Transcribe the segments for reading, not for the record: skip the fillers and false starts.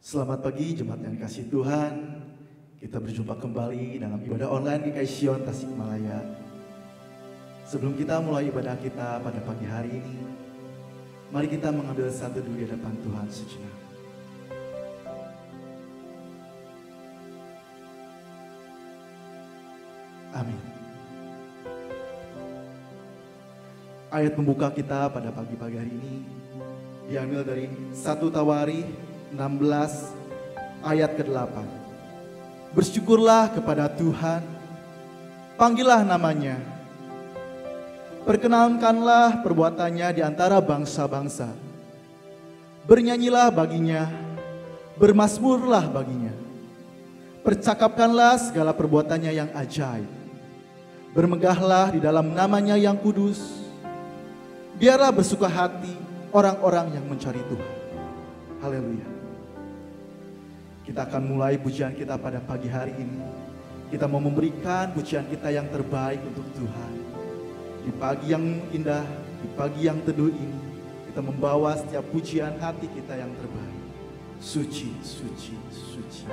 Selamat pagi jemaat yang dikasihi Tuhan. Kita berjumpa kembali dalam ibadah online GKI Sion Tasikmalaya. Sebelum kita mulai ibadah kita pada pagi hari ini, mari kita mengambil satu dulu di hadapan Tuhan sejenak. Amin. Ayat pembuka kita pada pagi-pagi hari ini diambil dari 1 Tawarikh 16 ayat ke-8. Bersyukurlah kepada Tuhan, panggillah namanya, perkenalkanlah perbuatannya di antara bangsa-bangsa. Bernyanyilah baginya, bermazmurlah baginya. Percakapkanlah segala perbuatannya yang ajaib. Bermegahlah di dalam namanya yang kudus. Biarlah bersuka hati orang-orang yang mencari Tuhan. Haleluya. Kita akan mulai pujian kita pada pagi hari ini. Kita mau memberikan pujian kita yang terbaik untuk Tuhan. Di pagi yang indah, di pagi yang teduh ini, kita membawa setiap pujian hati kita yang terbaik. Suci, suci, suci.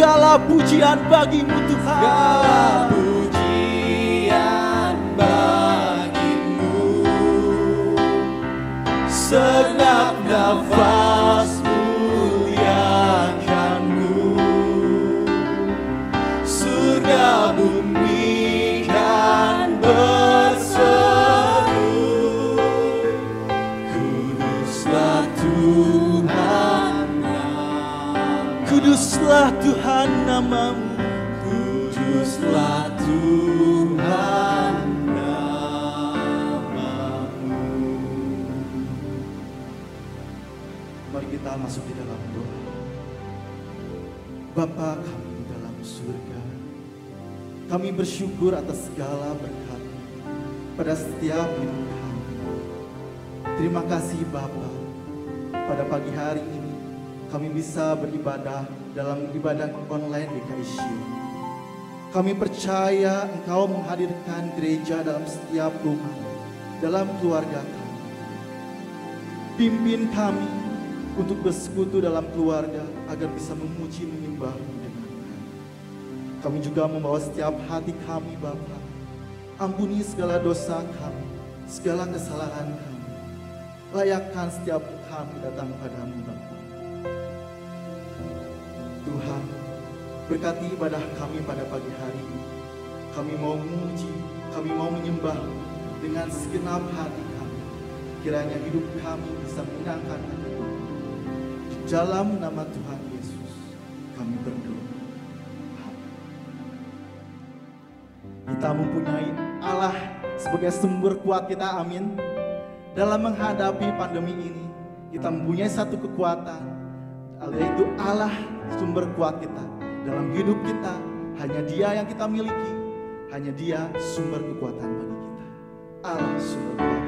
Segala pujian bagimu Tuhan. Segala pujian bagimu. Segenap nafas muliakanmu. Surga bumi kan berseru. Kuduslah Tuhan namamu. Kuduslah Tuhan namamu. Kuduslah Tuhan namamu. kita masuk di dalam doa. Bapa kami di dalam surga, kami bersyukur atas segala berkat pada setiap hidup kami. Terima kasih Bapa, pada pagi hari ini kami bisa beribadah dalam ibadah online di KSU. Kami percaya Engkau menghadirkan gereja dalam setiap rumah, dalam keluarga kami. Pimpin kami untuk bersekutu dalam keluarga agar bisa memuji menyembah-Mu dengan baik. Kami juga membawa setiap hati kami Bapa. Ampuni segala dosa kami, segala kesalahan kami. Layakkan setiap kami datang padamu Bapa. Tuhan, berkati ibadah kami pada pagi hari ini. Kami mau memuji, kami mau menyembah dengan segenap hati kami. Kiranya hidup kami bisa menyenangkan hati Tuhan. Di dalam nama Tuhan Yesus kami berdoa. Kita mempunyai Allah sebagai sumber kuat kita, amin. Dalam menghadapi pandemi ini, kita mempunyai satu kekuatan, yaitu Allah sumber kuat kita. Dalam hidup kita, hanya Dia yang kita miliki, hanya Dia sumber kekuatan bagi kita. Allah sumber kuat.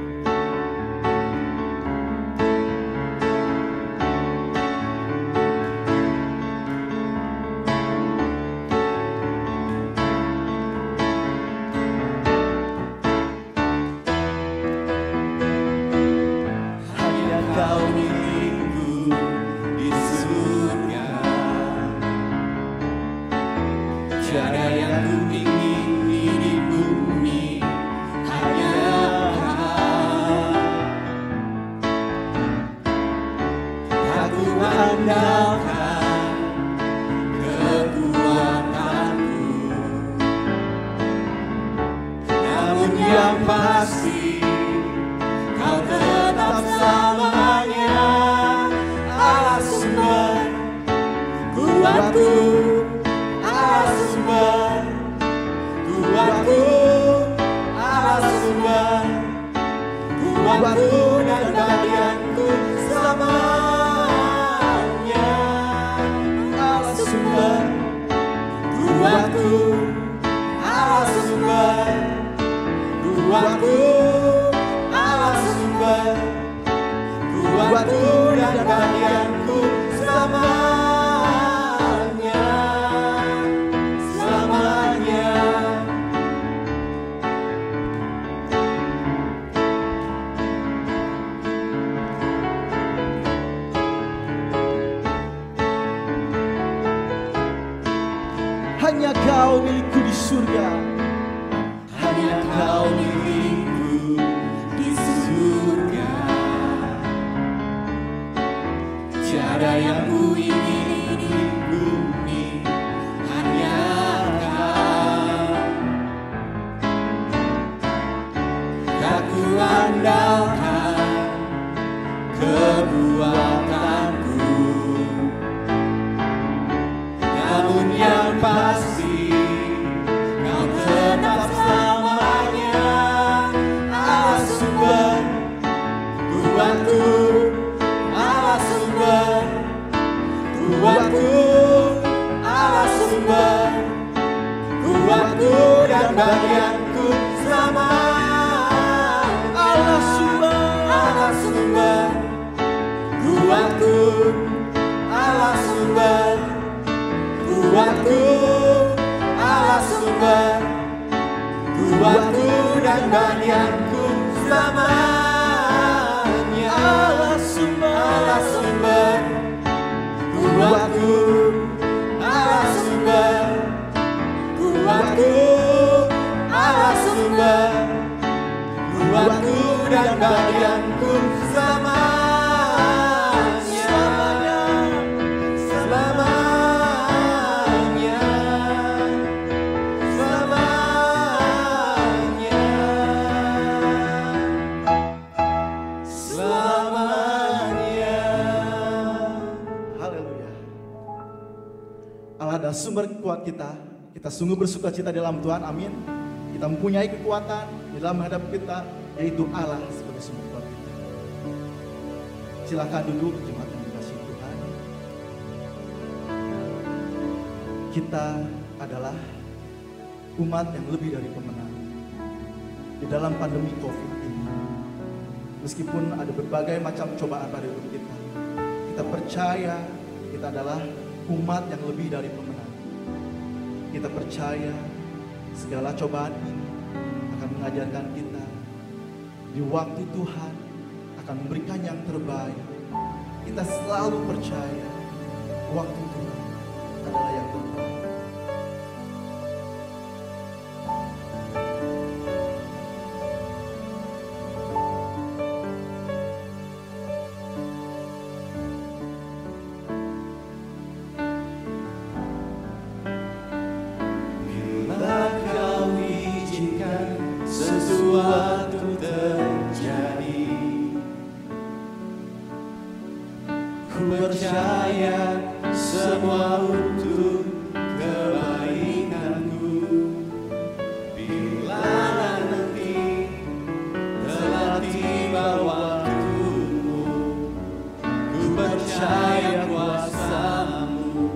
Hanya Kau milikku di surga. Hanya Kau milikku di surga. Tiada yang ku ingin di bumi, hanya Kau. Tak ku andalkan kekuatanku, namun yang pasti Kau tetap selamanya Allah sumber kuatku, Allah sumber kuatku, Allah sumber kuatku dan bagianku selamanya. Allah sumber kuatku, Allah sumber kuatku, Allah sumber kuatku dan bagianku selamanya. Allah sumber kuatku, Allah sumber kuatku, Allah sumber kuatku dan bagianku selamanya. Dan sumber kuat kita sungguh bersuka cita dalam Tuhan, amin. Kita mempunyai kekuatan di dalam menghadapi kita, yaitu Allah sebagai sumber kuat kita. Silakan duduk jemaat yang dikasihi Tuhan. kita adalah umat yang lebih dari pemenang di dalam pandemi COVID ini. Meskipun ada berbagai macam cobaan pada hidup kita, kita percaya kita adalah umat yang lebih dari pemenang. Kita percaya segala cobaan ini akan mengajarkan kita di waktu Tuhan akan memberikan yang terbaik. Kita selalu percaya waktu Tuhan adalah yang terbaik. Bila kau izinkan sesuatu terjadi, ku percaya semua untuk kebaikanku. Bila nanti telah tiba waktumu, ku percaya kuasa-Mu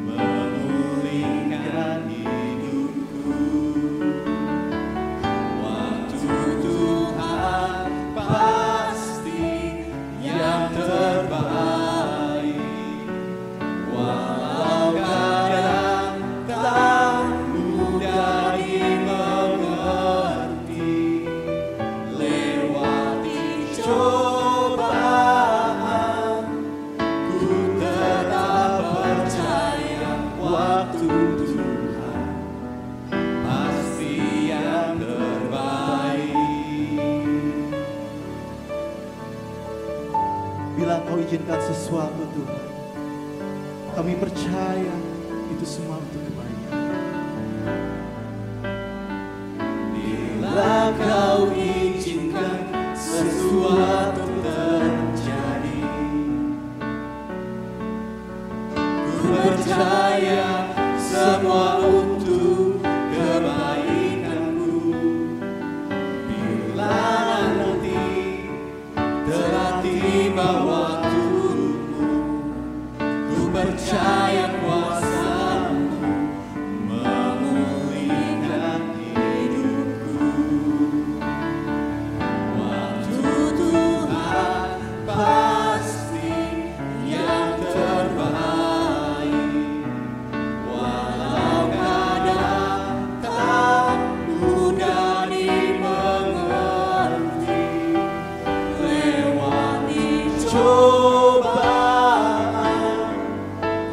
memulihkan hidupku. Waktu Tuhan pasti yang terbaik, walau kadang tak mudah dimengerti. Lewati cobaan, ku tetap percaya waktu Tuhan pasti yang terbaik. Bila Kau izinkan sesuatu Tuhan, kami percaya itu semua untuk kebaikan. Bila Kau izinkan sesuatu terjadi, ku percaya semua untuk kebaikanku. Bila nanti telah tiba waktumu, ku percaya kuasa-Mu memulihkan hidupku. Waktu Tuhan pasti yang terbaik, walau kadang tak mudah dimengerti. Lewati cobaan,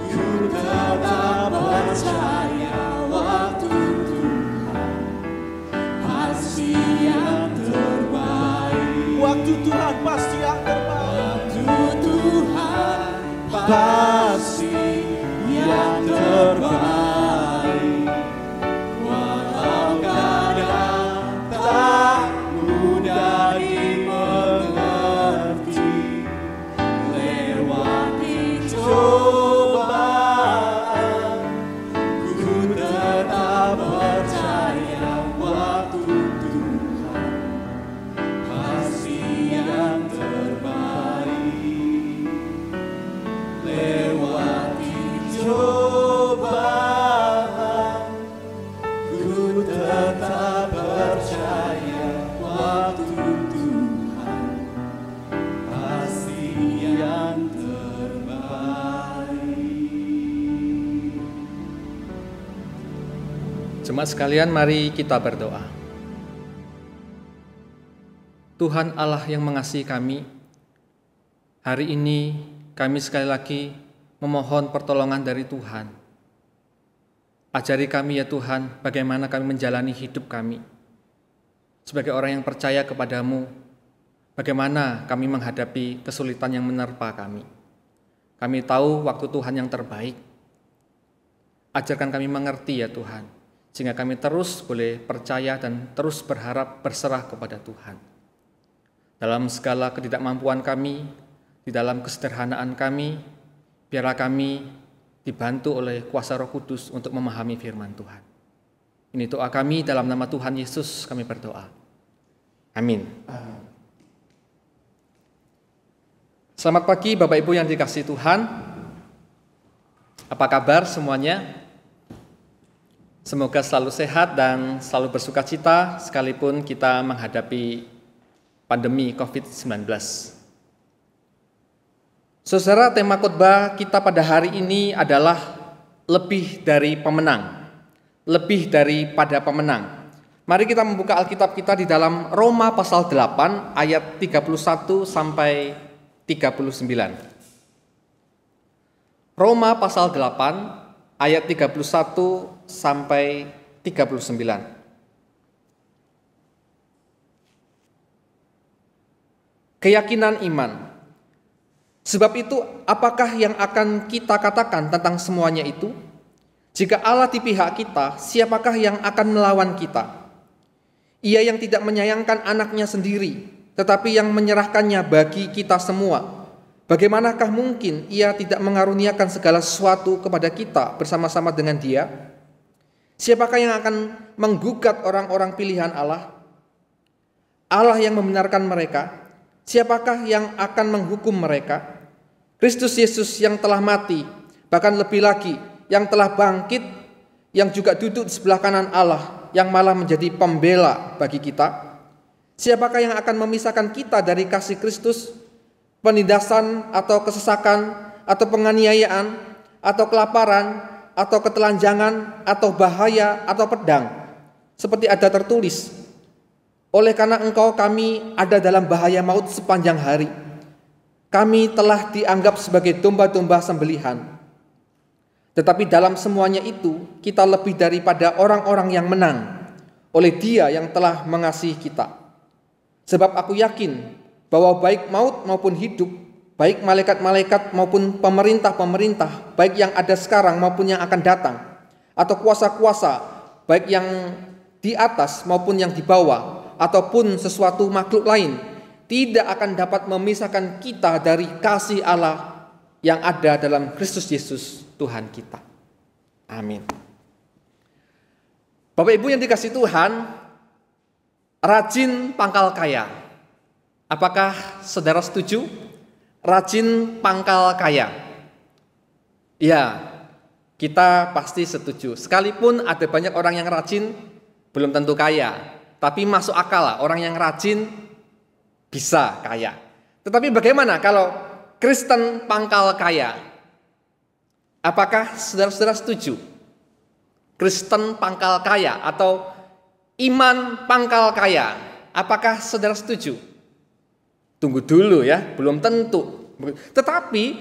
ku tetap percaya waktu Tuhan pasti yang terbaik. Waktu Tuhan pasti yang terbaik. Waktu Tuhan pasti yang terbaik, walau kadang tak mudah dimengerti. Lewati cobaan, ku tetap percaya waktu Tuhan pasti yang terbaik. Lewati cobaan, ku tetap percaya waktu Tuhan pasti yang terbaik. Jemaat sekalian, mari kita berdoa. Tuhan Allah yang mengasihi kami, hari ini kami sekali lagi memohon pertolongan dari Tuhan. Ajari kami ya Tuhan, bagaimana kami menjalani hidup kami. Sebagai orang yang percaya kepadamu, bagaimana kami menghadapi kesulitan yang menerpa kami. Kami tahu waktu Tuhan yang terbaik. Ajarkan kami mengerti ya Tuhan, sehingga kami terus boleh percaya dan terus berharap berserah kepada Tuhan. Dalam segala ketidakmampuan kami, di dalam kesederhanaan kami, biarlah kami dibantu oleh kuasa Roh Kudus untuk memahami firman Tuhan. Ini doa kami dalam nama Tuhan Yesus kami berdoa. Amin. Selamat pagi Bapak Ibu yang dikasihi Tuhan. Apa kabar semuanya? Semoga selalu sehat dan selalu bersukacita sekalipun kita menghadapi pandemi COVID-19. Saudara, tema khotbah kita pada hari ini adalah lebih dari pemenang. Lebih daripada pemenang. Mari kita membuka Alkitab kita di dalam Roma pasal 8 ayat 31 sampai 39. Roma pasal 8 ayat 31 sampai 39. Keyakinan iman. Sebab itu, apakah yang akan kita katakan tentang semuanya itu? Jika Allah di pihak kita, siapakah yang akan melawan kita? Ia yang tidak menyayangkan anaknya sendiri, tetapi yang menyerahkannya bagi kita semua. Bagaimanakah mungkin ia tidak mengaruniakan segala sesuatu kepada kita bersama-sama dengan Dia? Siapakah yang akan menggugat orang-orang pilihan Allah? Allah yang membenarkan mereka. Siapakah yang akan menghukum mereka? Kristus Yesus yang telah mati, bahkan lebih lagi yang telah bangkit, yang juga duduk di sebelah kanan Allah, yang malah menjadi pembela bagi kita. Siapakah yang akan memisahkan kita dari kasih Kristus? Penindasan atau kesesakan atau penganiayaan atau kelaparan atau ketelanjangan atau bahaya atau pedang, seperti ada tertulis, oleh karena engkau kami ada dalam bahaya maut sepanjang hari, kami telah dianggap sebagai domba-domba sembelihan. Tetapi dalam semuanya itu kita lebih daripada orang-orang yang menang oleh Dia yang telah mengasihi kita. Sebab aku yakin bahwa baik maut maupun hidup, baik malaikat-malaikat maupun pemerintah-pemerintah, baik yang ada sekarang maupun yang akan datang, atau kuasa-kuasa, baik yang di atas maupun yang di bawah, ataupun sesuatu makhluk lain, tidak akan dapat memisahkan kita dari kasih Allah yang ada dalam Kristus Yesus Tuhan kita. Amin. Bapak Ibu yang dikasihi Tuhan, rajin pangkal kaya. Apakah saudara setuju? Rajin pangkal kaya. Ya, kita pasti setuju. Sekalipun ada banyak orang yang rajin, belum tentu kaya. Tapi masuk akal lah, orang yang rajin bisa kaya. Tetapi bagaimana kalau Kristen pangkal kaya? Apakah saudara-saudara setuju? Kristen pangkal kaya atau iman pangkal kaya? Apakah saudara setuju? Tunggu dulu ya, belum tentu. Tetapi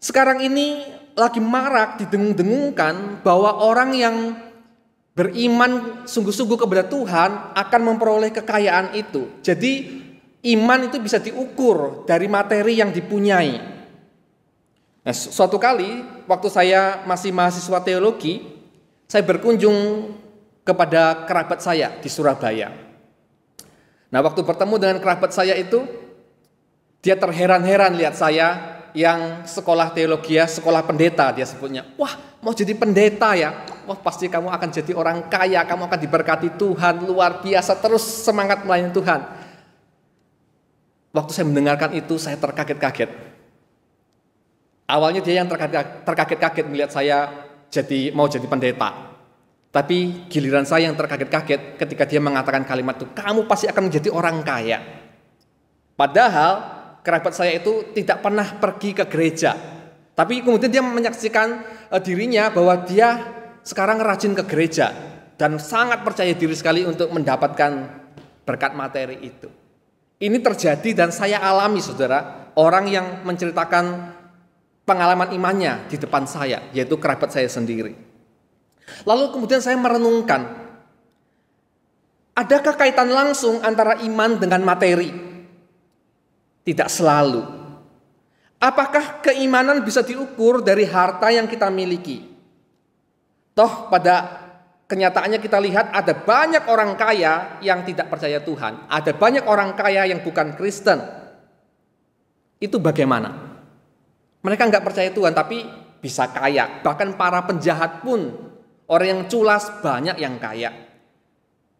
sekarang ini lagi marak didengung-dengungkan bahwa orang yang beriman sungguh-sungguh kepada Tuhan akan memperoleh kekayaan itu. Jadi iman itu bisa diukur dari materi yang dipunyai. Nah, suatu kali waktu saya masih mahasiswa teologi, saya berkunjung kepada kerabat saya di Surabaya. Nah, waktu bertemu dengan kerabat saya itu, dia terheran-heran lihat saya yang sekolah teologi, sekolah pendeta dia sebutnya. Wah, mau jadi pendeta ya? Wah, pasti kamu akan jadi orang kaya, kamu akan diberkati Tuhan, luar biasa, terus semangat melayani Tuhan. Waktu saya mendengarkan itu, saya terkaget-kaget. Awalnya dia yang terkaget-kaget melihat saya mau jadi pendeta. Tapi giliran saya yang terkaget-kaget ketika dia mengatakan kalimat itu, kamu pasti akan menjadi orang kaya. Padahal kerabat saya itu tidak pernah pergi ke gereja. Tapi kemudian dia menyaksikan dirinya bahwa dia sekarang rajin ke gereja. Dan sangat percaya diri sekali untuk mendapatkan berkat materi itu. Ini terjadi dan saya alami, saudara. Orang yang menceritakan pengalaman imannya di depan saya, yaitu kerabat saya sendiri. Lalu kemudian saya merenungkan, adakah kaitan langsung antara iman dengan materi? Tidak selalu. Apakah keimanan bisa diukur dari harta yang kita miliki? Toh pada kenyataannya kita lihat ada banyak orang kaya yang tidak percaya Tuhan. Ada banyak orang kaya yang bukan Kristen. Itu bagaimana? Mereka nggak percaya Tuhan tapi bisa kaya. Bahkan para penjahat pun, orang yang culas banyak yang kaya.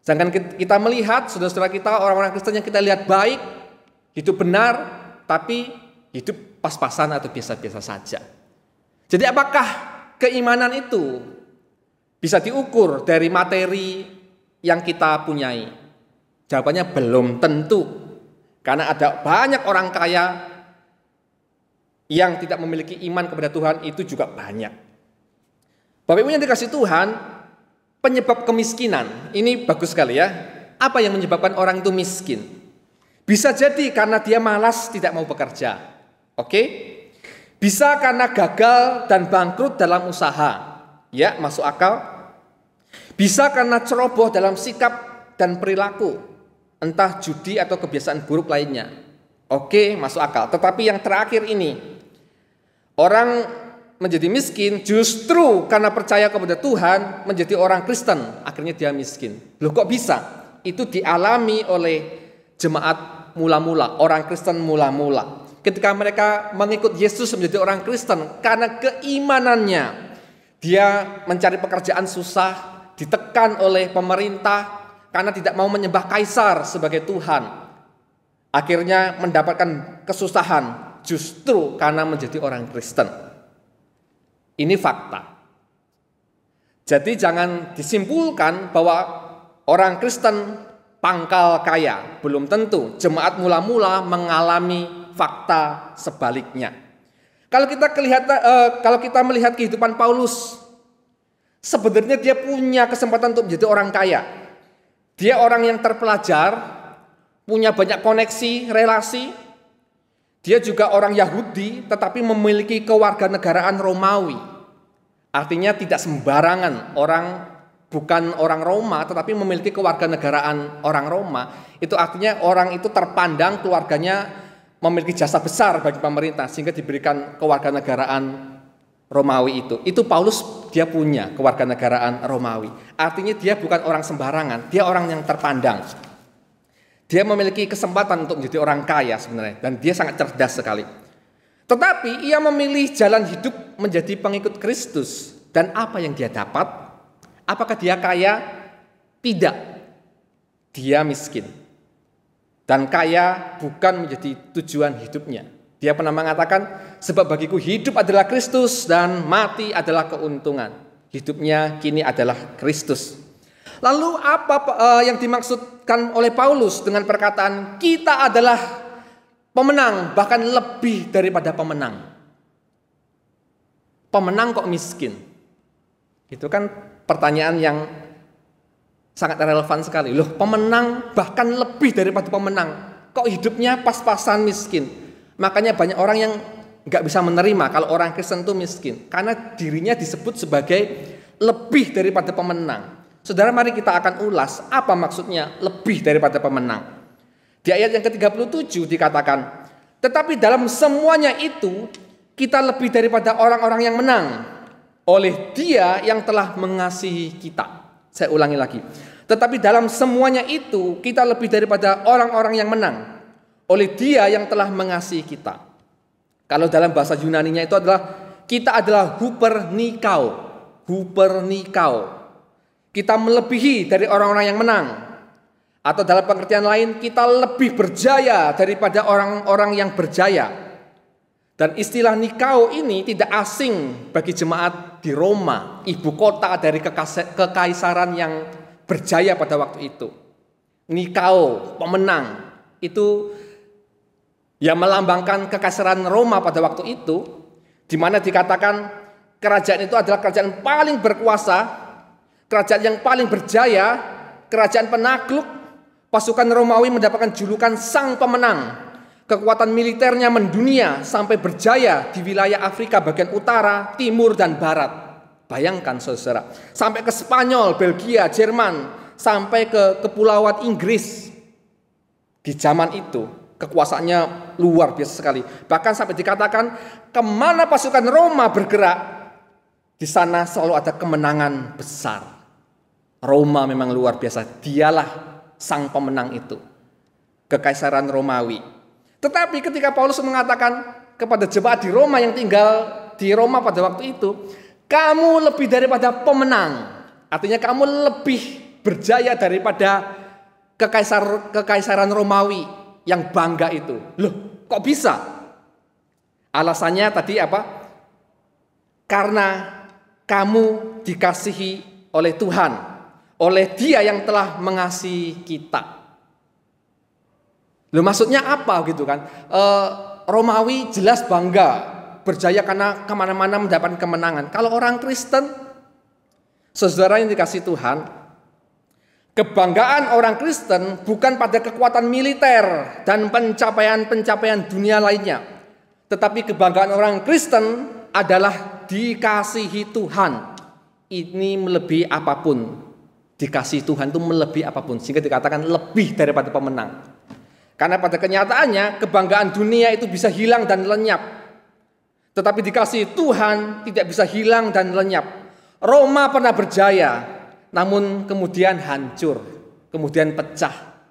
Sedangkan kita melihat saudara-saudara kita, orang-orang Kristen yang kita lihat baik, hidup benar, tapi hidup pas-pasan atau biasa-biasa saja. Jadi apakah keimanan itu bisa diukur dari materi yang kita punyai? Jawabannya belum tentu. Karena ada banyak orang kaya yang tidak memiliki iman kepada Tuhan, itu juga banyak. Bapak Ibu yang dikasihi Tuhan, penyebab kemiskinan, ini bagus sekali ya. Apa yang menyebabkan orang itu miskin? Bisa jadi karena dia malas tidak mau bekerja. Oke? Bisa karena gagal dan bangkrut dalam usaha. Ya, masuk akal. Bisa karena ceroboh dalam sikap dan perilaku. Entah judi atau kebiasaan buruk lainnya. Oke, masuk akal. Tetapi yang terakhir ini, orang menjadi miskin justru karena percaya kepada Tuhan, menjadi orang Kristen, akhirnya dia miskin. Loh kok bisa? Itu dialami oleh jemaat mula-mula, orang Kristen mula-mula. Ketika mereka mengikut Yesus menjadi orang Kristen, karena keimanannya, dia mencari pekerjaan susah, ditekan oleh pemerintah, karena tidak mau menyembah kaisar sebagai Tuhan. Akhirnya mendapatkan kesusahan justru karena menjadi orang Kristen. Ini fakta. Jadi jangan disimpulkan bahwa orang Kristen pangkal kaya. Belum tentu. Jemaat mula-mula mengalami fakta sebaliknya. Kalau kita melihat kehidupan Paulus, sebenarnya dia punya kesempatan untuk menjadi orang kaya. Dia orang yang terpelajar, punya banyak koneksi, relasi. Dia juga orang Yahudi, tetapi memiliki kewarganegaraan Romawi. Artinya tidak sembarangan bukan orang Roma, tetapi memiliki kewarganegaraan orang Roma. Itu artinya orang itu terpandang keluarganya memiliki jasa besar bagi pemerintah, sehingga diberikan kewarganegaraan Romawi itu. Itu Paulus, dia punya kewarganegaraan Romawi. Artinya dia bukan orang sembarangan, dia orang yang terpandang. Dia memiliki kesempatan untuk menjadi orang kaya sebenarnya, dan dia sangat cerdas sekali. Tetapi ia memilih jalan hidup menjadi pengikut Kristus. Dan apa yang dia dapat? Apakah dia kaya? Tidak. Dia miskin. Dan kaya bukan menjadi tujuan hidupnya. Dia pernah mengatakan, sebab bagiku hidup adalah Kristus dan mati adalah keuntungan. Hidupnya kini adalah Kristus. Lalu apa yang dimaksudkan oleh Paulus dengan perkataan kita adalah pemenang, bahkan lebih daripada pemenang? Pemenang kok miskin? Itu kan pertanyaan yang sangat relevan sekali. Loh, pemenang bahkan lebih daripada pemenang, kok hidupnya pas-pasan miskin? Makanya banyak orang yang nggak bisa menerima kalau orang Kristen itu miskin, karena dirinya disebut sebagai lebih daripada pemenang. Saudara, mari kita akan ulas apa maksudnya lebih daripada pemenang. Di ayat yang ke-37 dikatakan, tetapi dalam semuanya itu kita lebih daripada orang-orang yang menang oleh Dia yang telah mengasihi kita. Saya ulangi lagi. Tetapi dalam semuanya itu kita lebih daripada orang-orang yang menang oleh Dia yang telah mengasihi kita. Kalau dalam bahasa Yunaninya itu adalah kita adalah hupernikao. Hupernikao. Kita melebihi dari orang-orang yang menang. Atau dalam pengertian lain, kita lebih berjaya daripada orang-orang yang berjaya. Dan istilah nikao ini tidak asing bagi jemaat di Roma, ibu kota dari kekaisaran yang berjaya pada waktu itu. Nikao, pemenang, itu yang melambangkan kekaisaran Roma pada waktu itu, di mana dikatakan kerajaan itu adalah kerajaan paling berkuasa, kerajaan yang paling berjaya, kerajaan penakluk. Pasukan Romawi mendapatkan julukan sang pemenang. Kekuatan militernya mendunia sampai berjaya di wilayah Afrika bagian utara, timur, dan barat. Bayangkan saudara, sampai ke Spanyol, Belgia, Jerman, sampai ke Kepulauan Inggris. Di zaman itu kekuasaannya luar biasa sekali. Bahkan sampai dikatakan kemana pasukan Roma bergerak, di sana selalu ada kemenangan besar. Roma memang luar biasa. Dialah sang pemenang itu, kekaisaran Romawi. Tetapi ketika Paulus mengatakan kepada jemaat di Roma yang tinggal di Roma pada waktu itu, kamu lebih daripada pemenang. Artinya kamu lebih berjaya daripada kekaisaran Romawi yang bangga itu. Loh, kok bisa? Alasannya tadi apa? Karena kamu dikasihi oleh Tuhan, oleh Dia yang telah mengasihi kita. Loh, maksudnya apa gitu kan? Romawi jelas bangga berjaya karena kemana-mana mendapat kemenangan. Kalau orang Kristen, saudara yang dikasih Tuhan, kebanggaan orang Kristen bukan pada kekuatan militer dan pencapaian-pencapaian dunia lainnya. Tetapi kebanggaan orang Kristen adalah dikasihi Tuhan. Ini melebihi apapun. Dikasihi Tuhan itu melebihi apapun. Sehingga dikatakan lebih daripada pemenang. Karena pada kenyataannya kebanggaan dunia itu bisa hilang dan lenyap. Tetapi dikasihi Tuhan tidak bisa hilang dan lenyap. Roma pernah berjaya, namun kemudian hancur, kemudian pecah.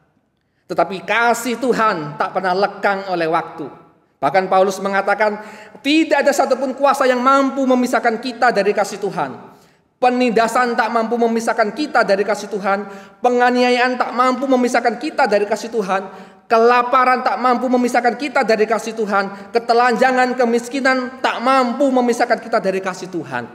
Tetapi kasih Tuhan tak pernah lekang oleh waktu. Bahkan Paulus mengatakan, tidak ada satupun kuasa yang mampu memisahkan kita dari kasih Tuhan. Penindasan tak mampu memisahkan kita dari kasih Tuhan. Penganiayaan tak mampu memisahkan kita dari kasih Tuhan. Kelaparan tak mampu memisahkan kita dari kasih Tuhan. Ketelanjangan, kemiskinan tak mampu memisahkan kita dari kasih Tuhan.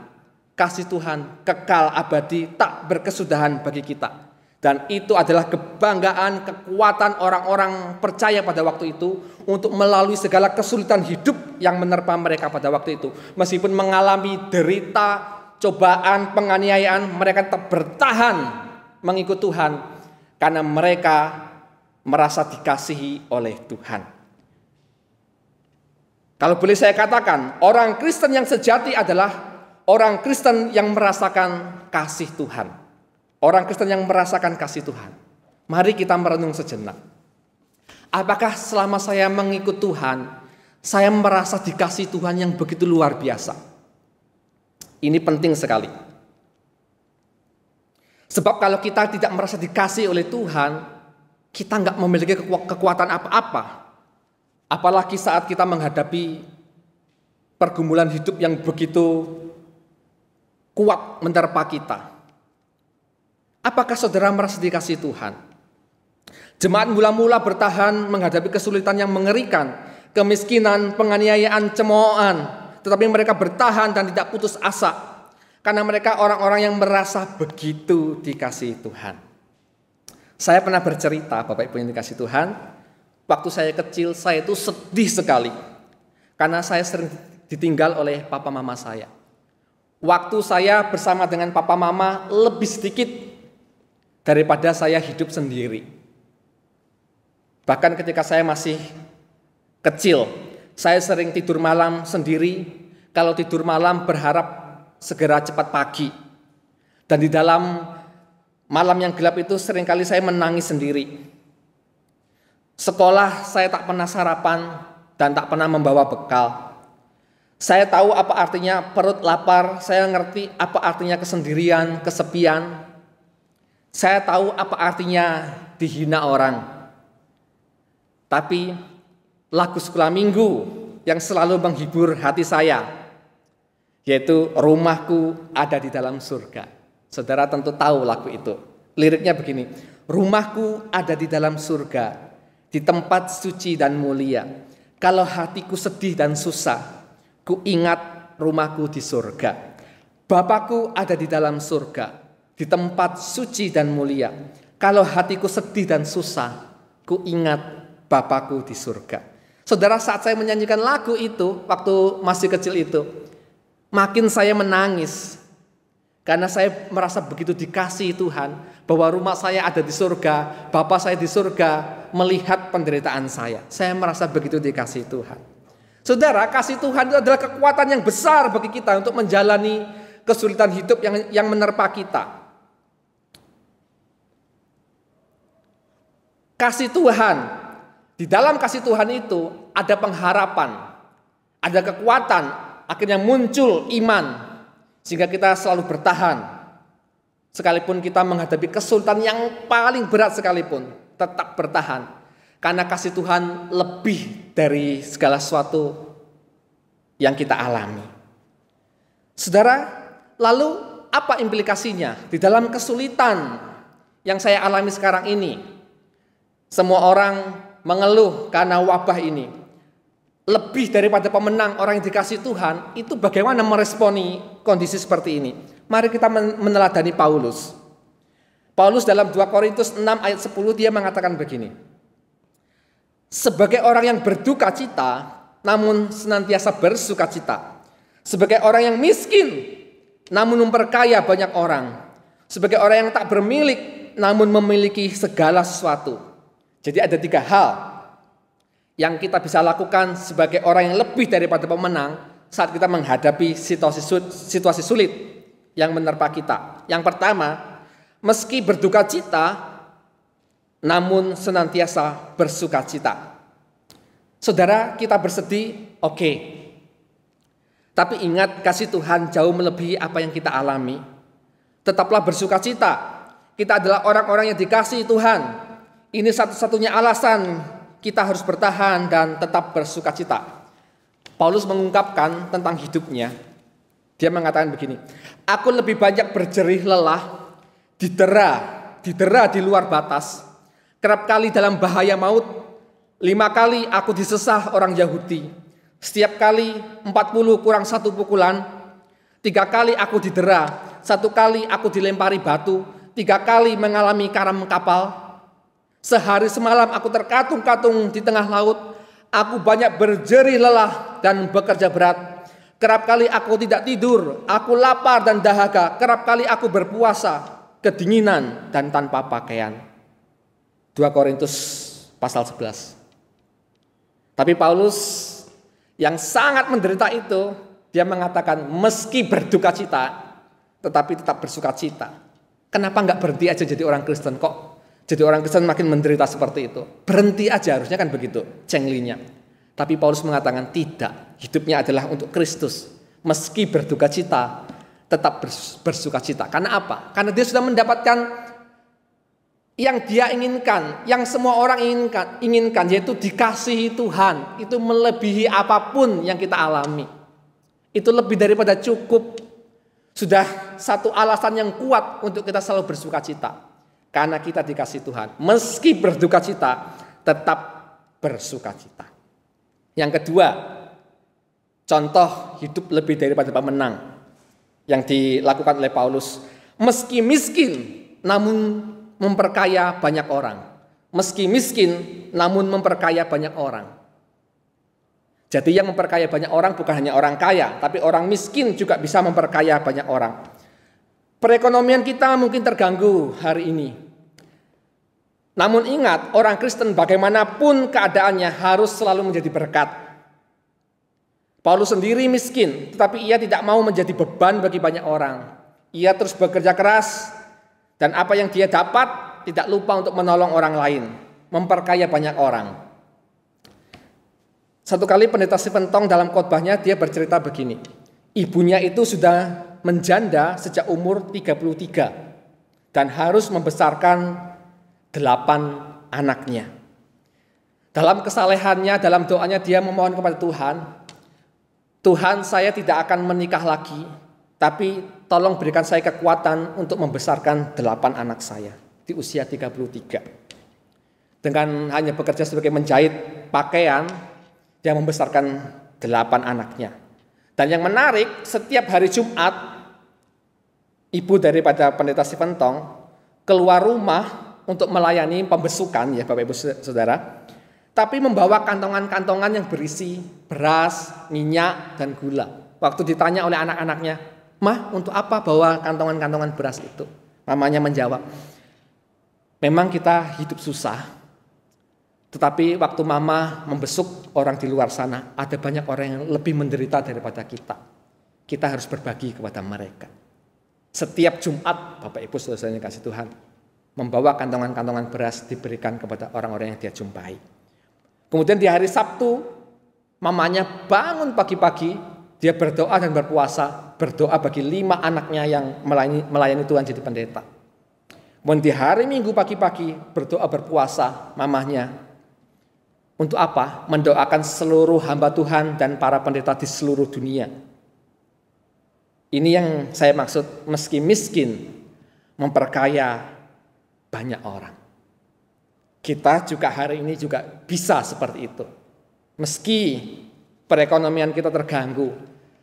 Kasih Tuhan kekal abadi, tak berkesudahan bagi kita. Dan itu adalah kebanggaan, kekuatan orang-orang percaya pada waktu itu untuk melalui segala kesulitan hidup yang menerpa mereka pada waktu itu. Meskipun mengalami derita, cobaan, penganiayaan, mereka tetap bertahan mengikut Tuhan karena mereka merasa dikasihi oleh Tuhan. Kalau boleh saya katakan, orang Kristen yang sejati adalah orang Kristen yang merasakan kasih Tuhan. Orang Kristen yang merasakan kasih Tuhan. Mari kita merenung sejenak. Apakah selama saya mengikut Tuhan, saya merasa dikasih Tuhan yang begitu luar biasa? Ini penting sekali. Sebab kalau kita tidak merasa dikasih oleh Tuhan, kita nggak memiliki kekuatan apa-apa. Apalagi saat kita menghadapi pergumulan hidup yang begitu kuat menerpa kita. Apakah saudara merasa dikasih Tuhan? Jemaat mula-mula bertahan menghadapi kesulitan yang mengerikan, kemiskinan, penganiayaan, cemoohan. Tetapi mereka bertahan dan tidak putus asa. Karena mereka orang-orang yang merasa begitu dikasih Tuhan. Saya pernah bercerita, Bapak Ibu yang dikasih Tuhan, waktu saya kecil saya itu sedih sekali. Karena saya sering ditinggal oleh papa mama saya. Waktu saya bersama dengan papa mama lebih sedikit daripada saya hidup sendiri. Bahkan ketika saya masih kecil, saya sering tidur malam sendiri. Kalau tidur malam berharap segera cepat pagi. Dan di dalam malam yang gelap itu seringkali saya menangis sendiri. Sekolah saya tak pernah sarapan dan tak pernah membawa bekal. Saya tahu apa artinya perut lapar, saya ngerti apa artinya kesendirian, kesepian. Saya tahu apa artinya dihina orang. Tapi lagu sekolah minggu yang selalu menghibur hati saya, yaitu rumahku ada di dalam surga. Saudara tentu tahu lagu itu. Liriknya begini, rumahku ada di dalam surga, di tempat suci dan mulia. Kalau hatiku sedih dan susah, ku ingat rumahku di surga. Bapakku ada di dalam surga, di tempat suci dan mulia. Kalau hatiku sedih dan susah, ku ingat Bapakku di surga. Saudara, saat saya menyanyikan lagu itu, waktu masih kecil itu, makin saya menangis. Karena saya merasa begitu dikasihi Tuhan, bahwa rumah saya ada di surga, Bapak saya di surga, melihat penderitaan saya. Saya merasa begitu dikasihi Tuhan. Saudara, kasih Tuhan itu adalah kekuatan yang besar bagi kita untuk menjalani kesulitan hidup yang menerpa kita. Kasih Tuhan, di dalam kasih Tuhan itu ada pengharapan, ada kekuatan, akhirnya muncul iman, sehingga kita selalu bertahan. Sekalipun kita menghadapi kesulitan yang paling berat sekalipun, tetap bertahan. Karena kasih Tuhan lebih dari segala sesuatu yang kita alami. Saudara, lalu apa implikasinya di dalam kesulitan yang saya alami sekarang ini? Semua orang mengeluh karena wabah ini. Lebih daripada pemenang, orang yang dikasih Tuhan itu bagaimana meresponi kondisi seperti ini. Mari kita meneladani Paulus. Paulus dalam 2 Korintus 6 ayat 10 dia mengatakan begini. Sebagai orang yang berduka cita, namun senantiasa bersuka cita. Sebagai orang yang miskin, namun memperkaya banyak orang. Sebagai orang yang tak bermilik, namun memiliki segala sesuatu. Jadi ada 3 hal yang kita bisa lakukan sebagai orang yang lebih daripada pemenang saat kita menghadapi situasi sulit yang menerpa kita. Yang pertama, meski berduka cita, namun senantiasa bersuka cita. Saudara, kita bersedih, oke. Tapi ingat, kasih Tuhan jauh melebihi apa yang kita alami. Tetaplah bersuka cita. Kita adalah orang-orang yang dikasihi Tuhan. Ini satu-satunya alasan kita harus bertahan dan tetap bersuka cita. Paulus mengungkapkan tentang hidupnya. Dia mengatakan begini, aku lebih banyak berjerih lelah, didera di luar batas. Kerap kali dalam bahaya maut, 5 kali aku disesah orang Yahudi. Setiap kali 40 kurang 1 pukulan. 3 kali aku didera. 1 kali aku dilempari batu. 3 kali mengalami karam kapal. Sehari semalam aku terkatung-katung di tengah laut. Aku banyak berjerih lelah dan bekerja berat. Kerap kali aku tidak tidur. Aku lapar dan dahaga. Kerap kali aku berpuasa, kedinginan dan tanpa pakaian. 2 Korintus pasal 11. Tapi Paulus yang sangat menderita itu, dia mengatakan meski berduka cita, tetapi tetap bersuka cita. Kenapa enggak berhenti aja jadi orang Kristen? Kok jadi orang Kristen makin menderita seperti itu? Berhenti aja, harusnya kan begitu cenglinya. Tapi Paulus mengatakan tidak, hidupnya adalah untuk Kristus. Meski berduka cita, tetap bersuka cita. Karena apa? Karena dia sudah mendapatkan yang dia inginkan, yang semua orang inginkan, yaitu dikasihi Tuhan. Itu melebihi apapun yang kita alami. Itu lebih daripada cukup. Sudah satu alasan yang kuat untuk kita selalu bersuka cita. Karena kita dikasihi Tuhan. Meski berduka cita, tetap bersuka cita. Yang kedua, contoh hidup lebih daripada pemenang yang dilakukan oleh Paulus. Meski miskin, namun memperkaya banyak orang. Meski miskin, namun memperkaya banyak orang. Jadi yang memperkaya banyak orang bukan hanya orang kaya, tapi orang miskin juga bisa memperkaya banyak orang. Perekonomian kita mungkin terganggu hari ini. Namun ingat, orang Kristen bagaimanapun keadaannya harus selalu menjadi berkat. Paulus sendiri miskin, tetapi ia tidak mau menjadi beban bagi banyak orang. Ia terus bekerja keras, dan apa yang dia dapat tidak lupa untuk menolong orang lain, memperkaya banyak orang. Satu kali pendeta Stephen Tong dalam khotbahnya dia bercerita begini. Ibunya itu sudah menjanda sejak umur 33 dan harus membesarkan 8 anaknya. Dalam kesalehannya, dalam doanya dia memohon kepada Tuhan, Tuhan, saya tidak akan menikah lagi, tapi tolong berikan saya kekuatan untuk membesarkan 8 anak saya di usia 33. Dengan hanya bekerja sebagai menjahit pakaian, dia membesarkan 8 anaknya. Dan yang menarik, setiap hari Jumat, ibu daripada pendeta Stephen Tong keluar rumah untuk melayani pembesukan, ya Bapak Ibu Saudara, tapi membawa kantongan-kantongan yang berisi beras, minyak, dan gula. Waktu ditanya oleh anak-anaknya, "Mah, untuk apa bawa kantongan-kantongan beras itu?" Mamanya menjawab, "Memang kita hidup susah, tetapi waktu mama membesuk orang di luar sana, ada banyak orang yang lebih menderita daripada kita. Kita harus berbagi kepada mereka." Setiap Jumat, Bapak Ibu Saudara yang kasih Tuhan, membawa kantongan-kantongan beras diberikan kepada orang-orang yang dia jumpai. Kemudian di hari Sabtu, mamanya bangun pagi-pagi, dia berdoa dan berpuasa, berdoa bagi 5 anaknya yang melayani Tuhan jadi pendeta. Kemudian di hari Minggu pagi-pagi, berdoa berpuasa mamanya. Untuk apa? Mendoakan seluruh hamba Tuhan dan para pendeta di seluruh dunia. Ini yang saya maksud, meski miskin, memperkaya banyak orang. Kita juga hari ini juga bisa seperti itu. Meski perekonomian kita terganggu,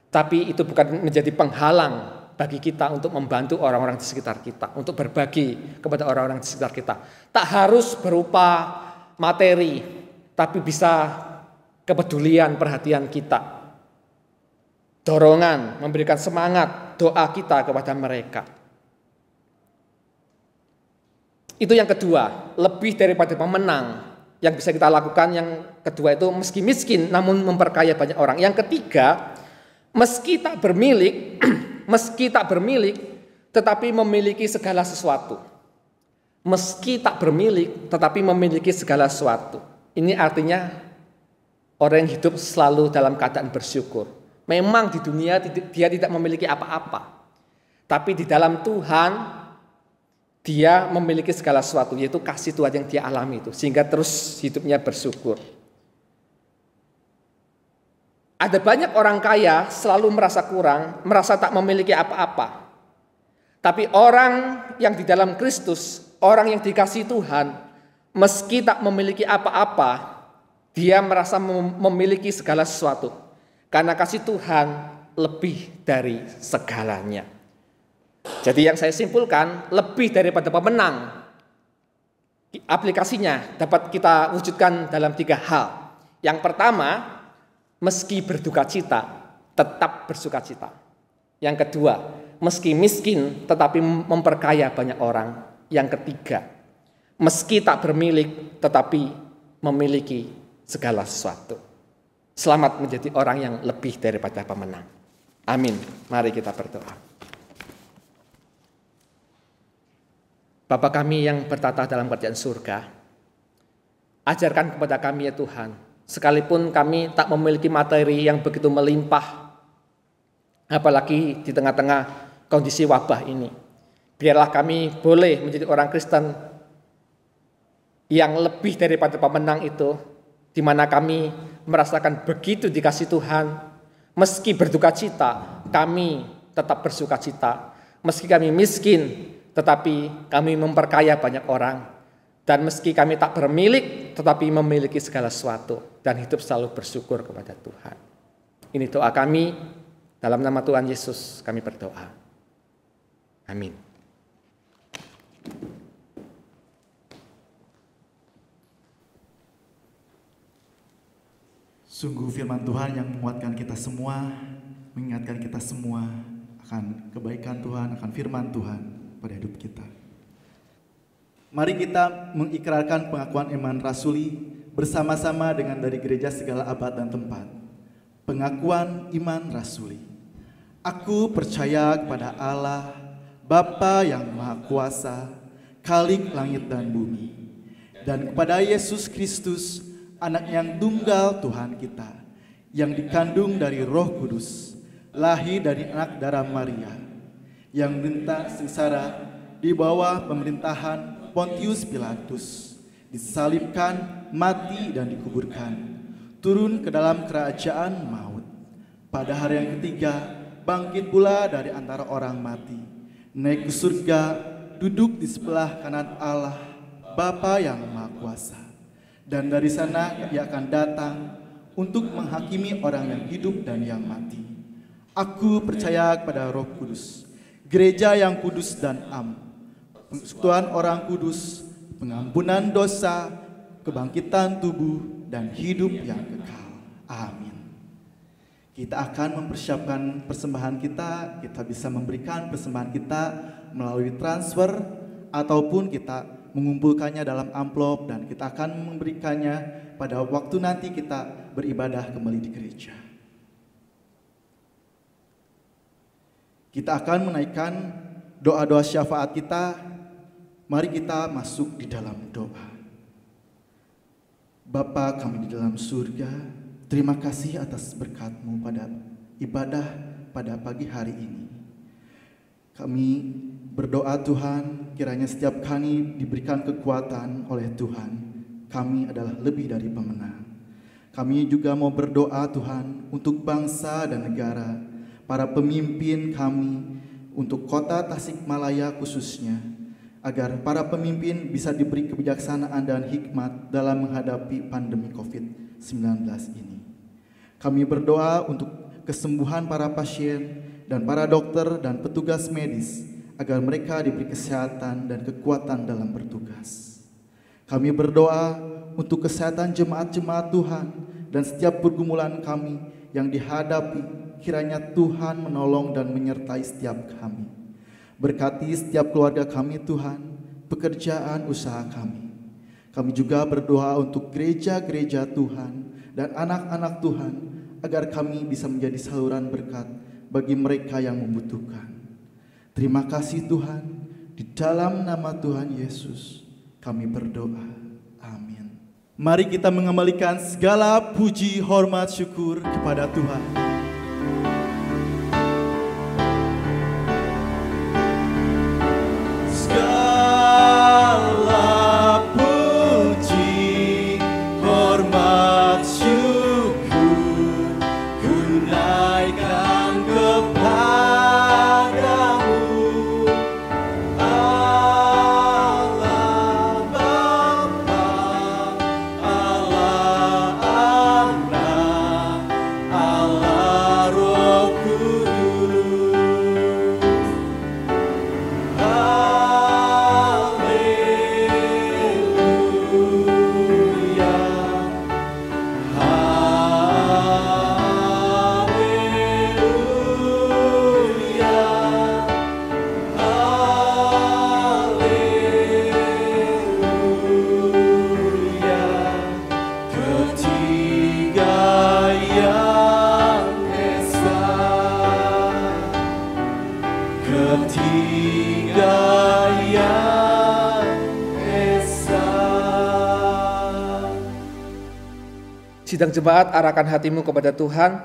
tapi itu bukan menjadi penghalang bagi kita untuk membantu orang-orang di sekitar kita, untuk berbagi kepada orang-orang di sekitar kita. Tak harus berupa materi, tapi bisa kepedulian, perhatian kita, dorongan, memberikan semangat, doa kita kepada mereka. Itu yang kedua, lebih daripada pemenang yang bisa kita lakukan. Yang kedua itu meski miskin namun memperkaya banyak orang. Yang ketiga, meski tak bermilik tetapi memiliki segala sesuatu. Meski tak bermilik tetapi memiliki segala sesuatu. Ini artinya orang yang hidup selalu dalam keadaan bersyukur. Memang di dunia dia tidak memiliki apa-apa, tapi di dalam Tuhan dia memiliki segala sesuatu, yaitu kasih Tuhan yang dia alami itu, sehingga terus hidupnya bersyukur. Ada banyak orang kaya selalu merasa kurang, merasa tak memiliki apa-apa. Tapi orang yang di dalam Kristus, orang yang dikasihi Tuhan, meski tak memiliki apa-apa, dia merasa memiliki segala sesuatu. Karena kasih Tuhan lebih dari segalanya. Jadi yang saya simpulkan, lebih daripada pemenang, aplikasinya dapat kita wujudkan dalam 3 hal. Yang pertama, meski berduka cita, tetap bersuka cita. Yang kedua, meski miskin, tetapi memperkaya banyak orang. Yang ketiga, meski tak bermilik, tetapi memiliki segala sesuatu. Selamat menjadi orang yang lebih daripada pemenang. Amin. Mari kita berdoa. Bapa kami yang bertata dalam kerajaan surga, ajarkan kepada kami ya Tuhan, sekalipun kami tak memiliki materi yang begitu melimpah, apalagi di tengah-tengah kondisi wabah ini, biarlah kami boleh menjadi orang Kristen yang lebih daripada pemenang itu, di mana kami merasakan begitu dikasih Tuhan, meski berduka cita, kami tetap bersuka cita, meski kami miskin, tetapi kami memperkaya banyak orang. Dan meski kami tak bermilik, tetapi memiliki segala sesuatu. Dan hidup selalu bersyukur kepada Tuhan. Ini doa kami, dalam nama Tuhan Yesus kami berdoa. Amin. Sungguh firman Tuhan yang menguatkan kita semua, mengingatkan kita semua akan kebaikan Tuhan, akan firman Tuhan pada hidup kita. Mari kita mengikrarkan pengakuan iman rasuli bersama-sama dengan dari gereja segala abad dan tempat. Pengakuan iman rasuli. Aku percaya kepada Allah, Bapa yang Maha Kuasa, Khalik langit dan bumi, dan kepada Yesus Kristus, Anak yang tunggal Tuhan kita, yang dikandung dari Roh Kudus, lahir dari anak darah Maria, yang menderita sengsara di bawah pemerintahan Pontius Pilatus, disalibkan, mati dan dikuburkan, turun ke dalam kerajaan maut. Pada hari yang ketiga, bangkit pula dari antara orang mati, naik ke surga, duduk di sebelah kanan Allah, Bapa yang Maha Kuasa. Dan dari sana Ia akan datang untuk menghakimi orang yang hidup dan yang mati. Aku percaya kepada Roh Kudus, gereja yang kudus dan am, persekutuan orang kudus, pengampunan dosa, kebangkitan tubuh, dan hidup yang kekal. Amin. Kita akan mempersiapkan persembahan kita. Kita bisa memberikan persembahan kita melalui transfer, ataupun kita mengumpulkannya dalam amplop, dan kita akan memberikannya pada waktu nanti kita beribadah kembali di gereja. Kita akan menaikkan doa-doa syafaat kita. Mari kita masuk di dalam doa. Bapa kami di dalam surga, terima kasih atas berkat-Mu pada ibadah pada pagi hari ini. Kami berdoa Tuhan, kiranya setiap kami diberikan kekuatan oleh Tuhan, kami adalah lebih dari pemenang. Kami juga mau berdoa Tuhan untuk bangsa dan negara, para pemimpin kami, untuk kota Tasikmalaya khususnya, agar para pemimpin bisa diberi kebijaksanaan dan hikmat dalam menghadapi pandemi COVID-19 ini. Kami berdoa untuk kesembuhan para pasien dan para dokter dan petugas medis, agar mereka diberi kesehatan dan kekuatan dalam bertugas. Kami berdoa untuk kesehatan jemaat-jemaat Tuhan dan setiap pergumulan kami yang dihadapi, kiranya Tuhan menolong dan menyertai setiap kami. Berkati setiap keluarga kami Tuhan, pekerjaan usaha kami. Kami juga berdoa untuk gereja-gereja Tuhan dan anak-anak Tuhan, agar kami bisa menjadi saluran berkat bagi mereka yang membutuhkan. Terima kasih Tuhan, di dalam nama Tuhan Yesus kami berdoa. Amin. Mari kita mengembalikan segala puji, hormat, syukur kepada Tuhan. Sidang jemaat, arahkan hatimu kepada Tuhan,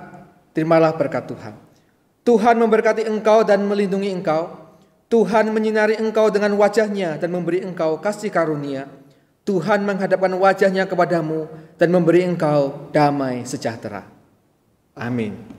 terimalah berkat Tuhan. Tuhan memberkati engkau dan melindungi engkau. Tuhan menyinari engkau dengan wajah-Nya dan memberi engkau kasih karunia. Tuhan menghadapkan wajah-Nya kepadamu dan memberi engkau damai sejahtera. Amin.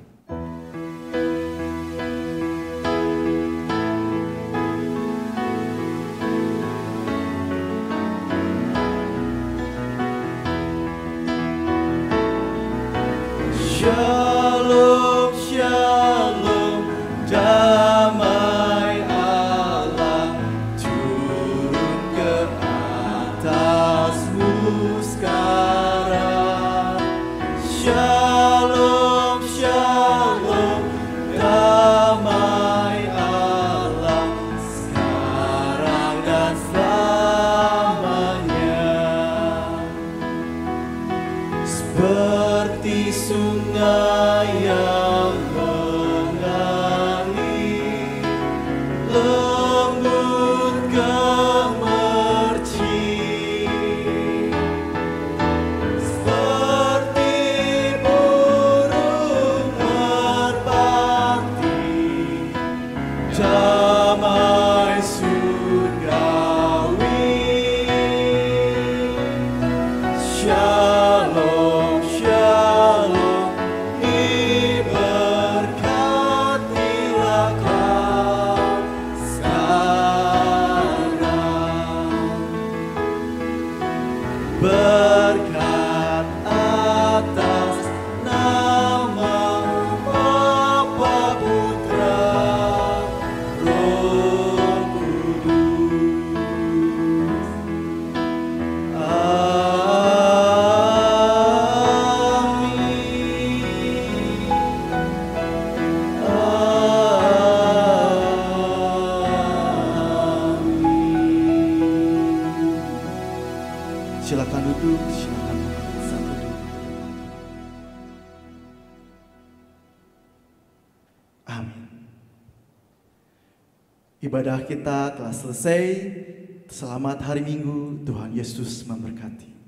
Shalom, shalom, damai Allah turun ke atasmu sekarang. Shalom, shalom, damai Allah sekarang dan selamanya. Seperti sungai yang mengalir, lembut gemercik, seperti burung merpati, damai surgawi. Shalom, shalom, diberkatilah kau sekarang. Berkat atas nama Bapa, Putra, Roh Kudus. Silakan duduk, silakan sampai duduk. Amin. Ibadah kita telah selesai. Selamat hari Minggu, Tuhan Yesus memberkati.